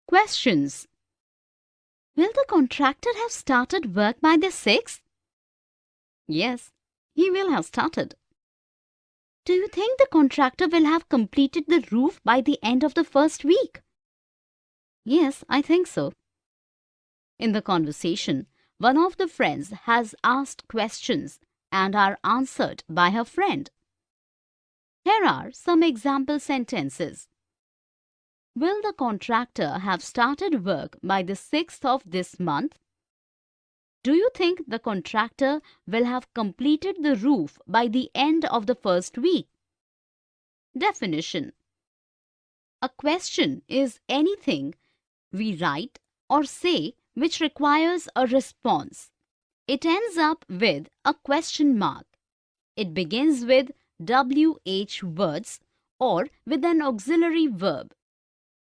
Questions. Will the contractor have started work by the 6th? Yes, he will have started. Do you think the contractor will have completed the roof by the end of the first week? Yes, I think so. In the conversation, one of the friends has asked questions and are answered by her friend. Here are some example sentences. Will the contractor have started work by the 6th of this month? Do you think the contractor will have completed the roof by the end of the first week? Definition. A question is anything we write or say which requires a response. It ends up with a question mark. It begins with WH words or with an auxiliary verb.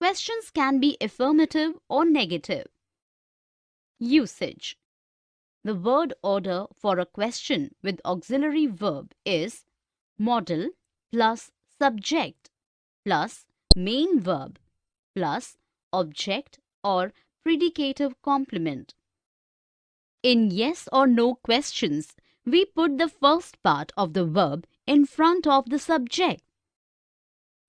Questions can be affirmative or negative. Usage. The word order for a question with auxiliary verb is modal plus subject plus main verb plus object or predicative complement. In yes or no questions, we put the first part of the verb in front of the subject.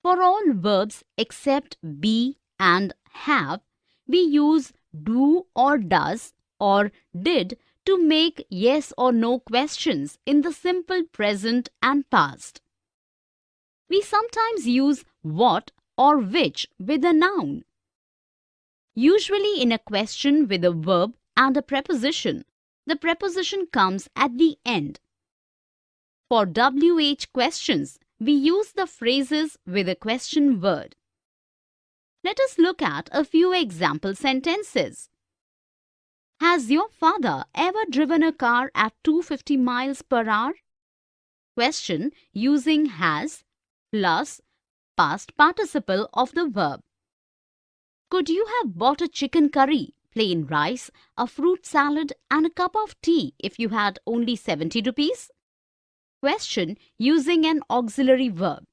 For all verbs except be and have, we use do or does or did to make yes or no questions in the simple present and past. We sometimes use what or which with a noun. Usually in a question with a verb and a preposition, the preposition comes at the end. For WH questions, we use the phrases with a question word. Let us look at a few example sentences. Has your father ever driven a car at 250 miles per hour? Question using has plus past participle of the verb. Could you have bought a chicken curry, plain rice, a fruit salad and a cup of tea if you had only 70 rupees? Question using an auxiliary verb.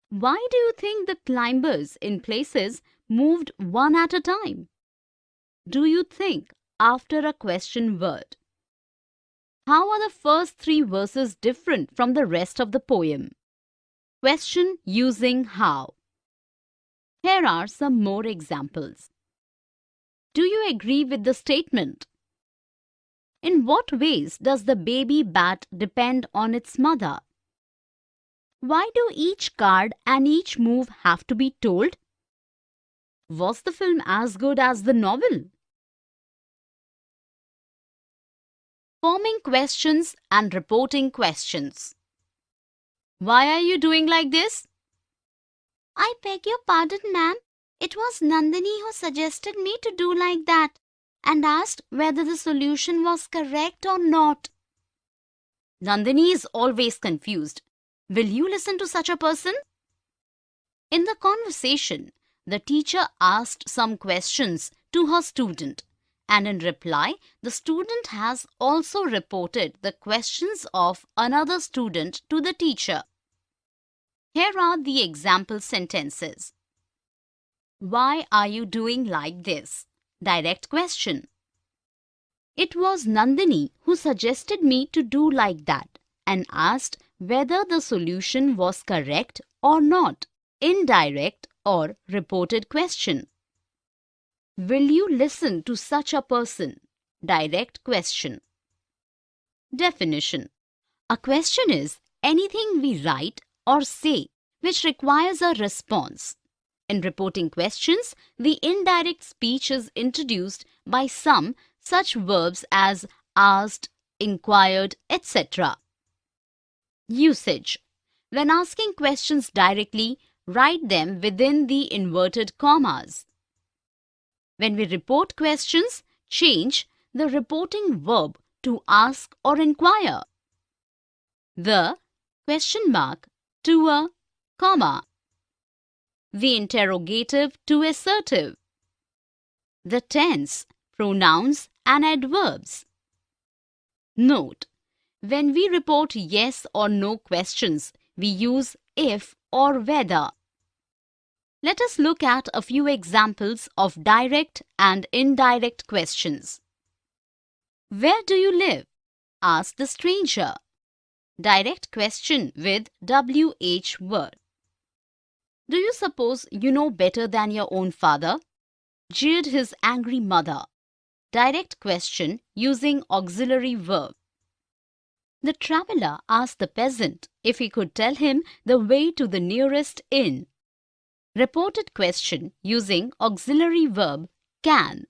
Why do you think the climbers in places moved one at a time? Do you think after a question word? How are the first 3 verses different from the rest of the poem? Question using how. Here are some more examples. Do you agree with the statement? In what ways does the baby bat depend on its mother? Why do each card and each move have to be told? Was the film as good as the novel? Forming questions and reporting questions. Why are you doing like this? I beg your pardon, ma'am. It was Nandini who suggested me to do like that and asked whether the solution was correct or not. Nandini is always confused. Will you listen to such a person? In the conversation, the teacher asked some questions to her student, and in reply, the student has also reported the questions of another student to the teacher. Here are the example sentences. Why are you doing like this? Direct question. It was Nandini who suggested me to do like that and asked whether the solution was correct or not. Indirect or reported question. Will you listen to such a person? Direct question. Definition. A question is anything we write or say which requires a response. In reporting questions, the indirect speech is introduced by some such verbs as asked, inquired, etc. Usage. When asking questions directly, write them within the inverted commas. When we report questions, change the reporting verb to ask or inquire. The question mark to a comma. The interrogative to assertive. The tense, pronouns and adverbs. Note: when we report yes or no questions, we use if or whether. Let us look at a few examples of direct and indirect questions. Where do you live? Asked the stranger. Direct question with WH word. Do you suppose you know better than your own father? Jeered his angry mother. Direct question using auxiliary verb. The traveller asked the peasant if he could tell him the way to the nearest inn. Reported question using auxiliary verb can.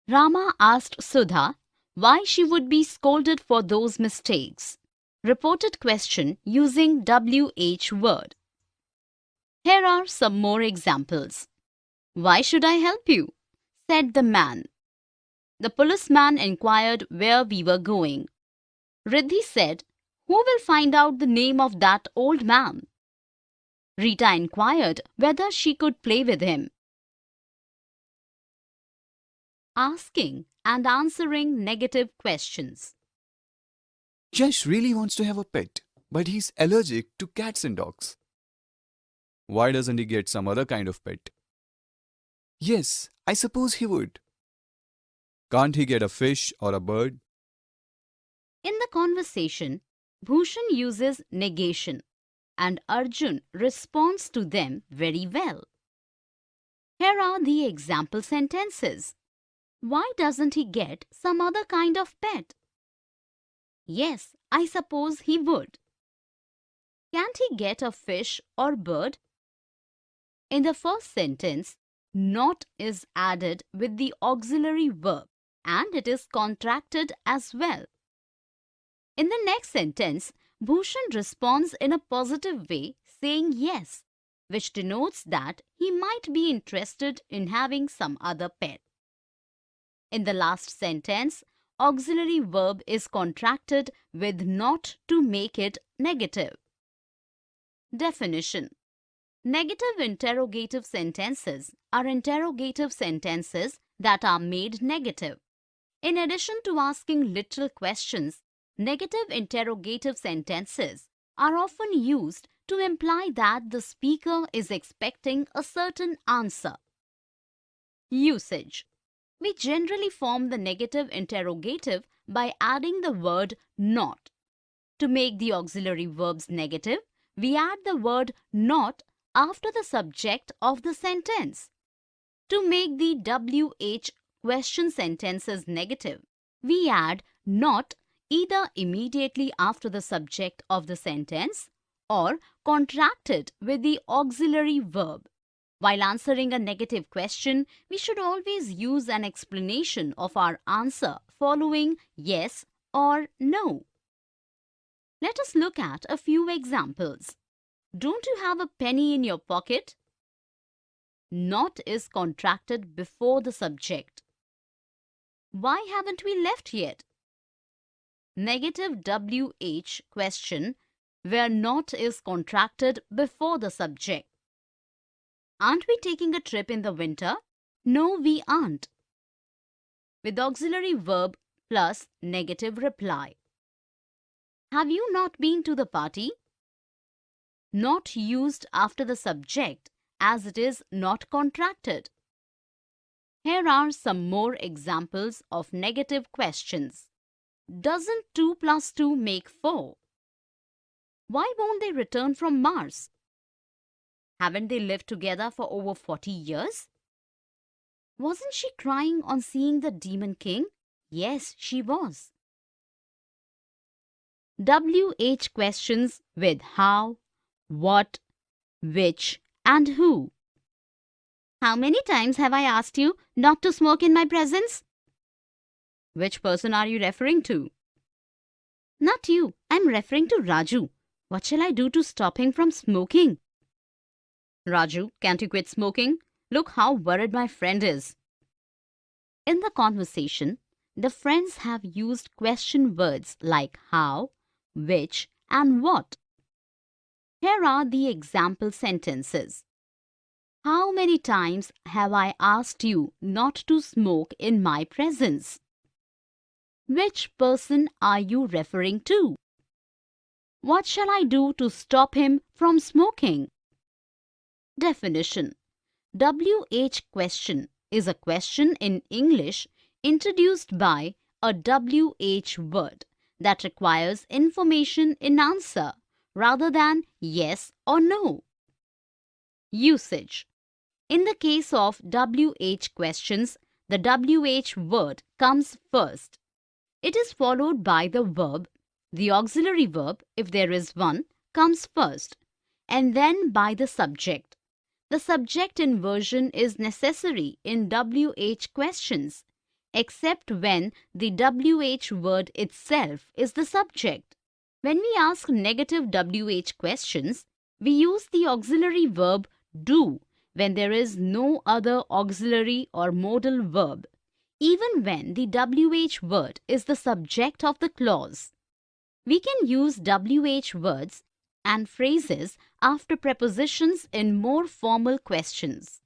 Rama asked Sudha why she would be scolded for those mistakes. Reported question using WH word. Here are some more examples. Why should I help you? Said the man. The policeman inquired where we were going. Riddhi said, who will find out the name of that old man? Rita inquired whether she could play with him. Asking and answering negative questions. Yash really wants to have a pet, but he's allergic to cats and dogs. Why doesn't he get some other kind of pet? Yes, I suppose he would. Can't he get a fish or a bird? In the conversation, Bhushan uses negation and Arjun responds to them very well. Here are the example sentences. Why doesn't he get some other kind of pet? Yes, I suppose he would. Can't he get a fish or bird? In the first sentence, not is added with the auxiliary verb and it is contracted as well. In the next sentence, Bhushan responds in a positive way saying yes, which denotes that he might be interested in having some other pet. In the last sentence, auxiliary verb is contracted with not to make it negative. Definition. Negative interrogative sentences are interrogative sentences that are made negative. In addition to asking literal questions, negative interrogative sentences are often used to imply that the speaker is expecting a certain answer. Usage. We generally form the negative interrogative by adding the word not. To make the auxiliary verbs negative, we add the word not after the subject of the sentence. To make the WH question sentences negative, we add not either immediately after the subject of the sentence or contract it with the auxiliary verb. While answering a negative question, we should always use an explanation of our answer following yes or no. Let us look at a few examples. Don't you have a penny in your pocket? Not is contracted before the subject. Why haven't we left yet? Negative WH question where not is contracted before the subject. Aren't we taking a trip in the winter? No, we aren't. With auxiliary verb plus negative reply. Have you not been to the party? Not used after the subject as it is not contracted. Here are some more examples of negative questions. Doesn't 2 plus 2 make 4? Why won't they return from Mars? Haven't they lived together for over 40 years? Wasn't she crying on seeing the Demon King? Yes, she was. WH questions with how, what, which, and who. How many times have I asked you not to smoke in my presence? Which person are you referring to? Not you, I'm referring to Raju. What shall I do to stop him from smoking? Raju, can't you quit smoking? Look how worried my friend is. In the conversation, the friends have used question words like how, which, and what. Here are the example sentences. How many times have I asked you not to smoke in my presence? Which person are you referring to? What shall I do to stop him from smoking? Definition: WH question is a question in English introduced by a WH word that requires information in answer rather than yes or no. Usage: in the case of WH questions, the WH word comes first. It is followed by the verb. The auxiliary verb, if there is one, comes first, and then by the subject. The subject inversion is necessary in WH questions, except when the WH word itself is the subject. When we ask negative WH questions, we use the auxiliary verb do when there is no other auxiliary or modal verb, even when the WH word is the subject of the clause. We can use WH words and phrases after prepositions in more formal questions.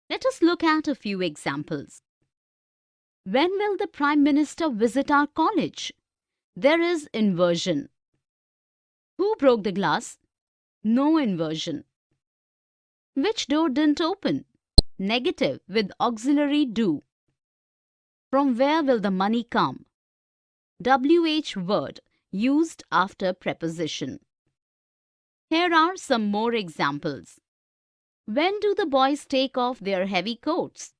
Let us look at a few examples. When will the Prime Minister visit our college? There is inversion. Who broke the glass? No inversion. Which door didn't open? Negative with auxiliary do. From where will the money come? WH word used after preposition. Here are some more examples. When do the boys take off their heavy coats?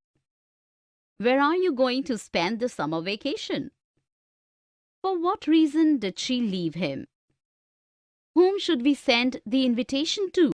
Where are you going to spend the summer vacation? For what reason did she leave him? Whom should we send the invitation to?